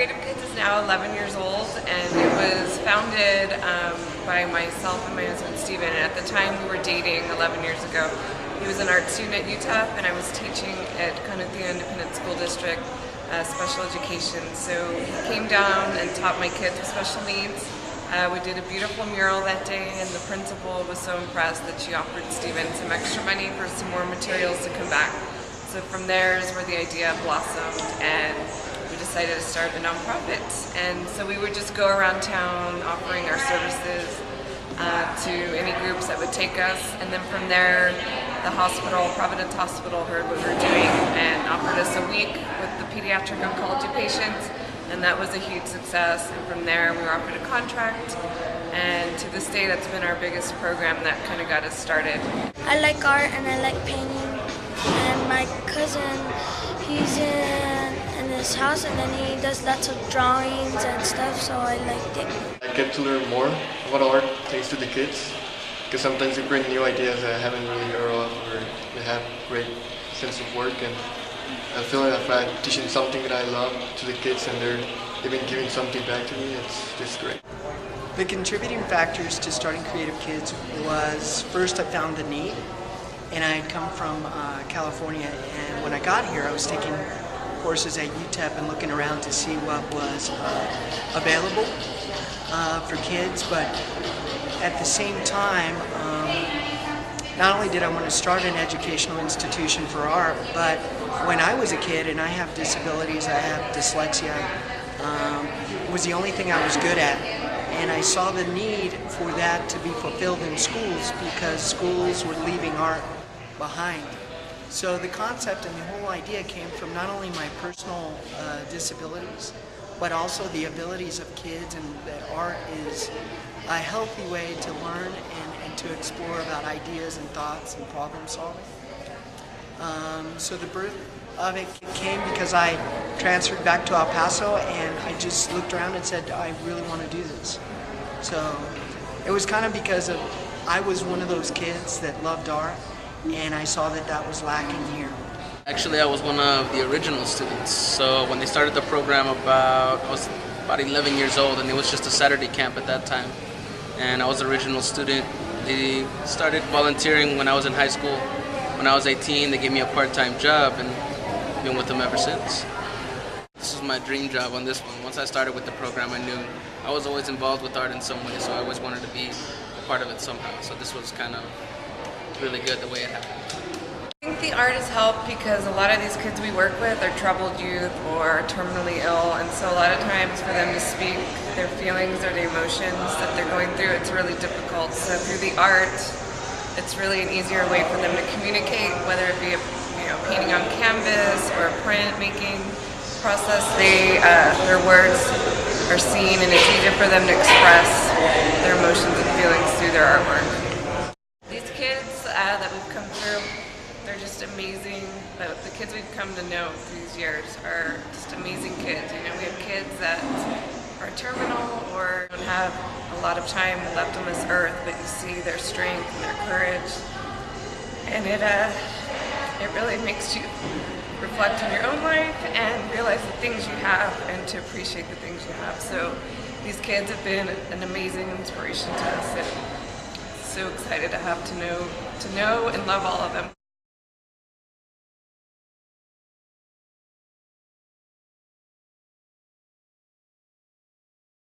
Creative Kids is now 11 years old, and it was founded by myself and my husband Steven. And at the time we were dating 11 years ago. He was an art student at UTEP, and I was teaching at Castaneda Independent School District, special education. So he came down and taught my kids with special needs. We did a beautiful mural that day, and the principal was so impressed that she offered Steven some extra money for some more materials to come back. So from there is where the idea blossomed, and we decided to start a nonprofit. And so we would just go around town offering our services to any groups that would take us. And then from there, the hospital, Providence Hospital, heard what we were doing and offered us a week with the pediatric oncology patients. And that was a huge success. And from there, we were offered a contract. And to this day, that's been our biggest program that kind of got us started. I like art and I like painting. And my cousin, he's in his house, and then he does lots of drawings and stuff, so I liked it. I get to learn more about art thanks to the kids, because sometimes they bring new ideas that I haven't really heard of, or they have great sense of work, and I feel like if I'm teaching something that I love to the kids and they're even giving something back to me, it's just great. The contributing factors to starting Creative Kids was, first I found the need, and I had come from California, and when I got here I was taking courses at UTEP and looking around to see what was available for kids, but at the same time, not only did I want to start an educational institution for art, but when I was a kid, and I have disabilities, I have dyslexia, it was the only thing I was good at. And I saw the need for that to be fulfilled in schools because schools were leaving art behind. So the concept and the whole idea came from not only my personal disabilities, but also the abilities of kids, and that art is a healthy way to learn and to explore about ideas and thoughts and problem solving. So the birth of it came because I transferred back to El Paso, and I just looked around and said, I really want to do this. So it was kind of because I was one of those kids that loved art, and I saw that that was lacking here. Actually, I was one of the original students. So when they started the program, I was about 11 years old, and it was just a Saturday camp at that time. And I was the original student. They started volunteering when I was in high school. When I was 18, they gave me a part-time job, and I've been with them ever since. This was my dream job on this one. Once I started with the program, I knew I was always involved with art in some way, so I always wanted to be a part of it somehow. So this was kind of really good the way it happened. I think the art has helped because a lot of these kids we work with are troubled youth or terminally ill, and so a lot of times for them to speak their feelings or the emotions that they're going through, it's really difficult. So through the art, it's really an easier way for them to communicate, whether it be painting on canvas or a print making process. Their words are seen, and it's easier for them to express their emotions and feelings through their artwork. These kids that we've come through, they're just amazing. The kids we've come to know through these years are just amazing kids. We have kids that are terminal or don't have a lot of time left on this earth, but you see their strength and their courage, and it really makes you reflect on your own life and realize the things you have and to appreciate the things you have. So these kids have been an amazing inspiration to us, and so excited to know and love all of them.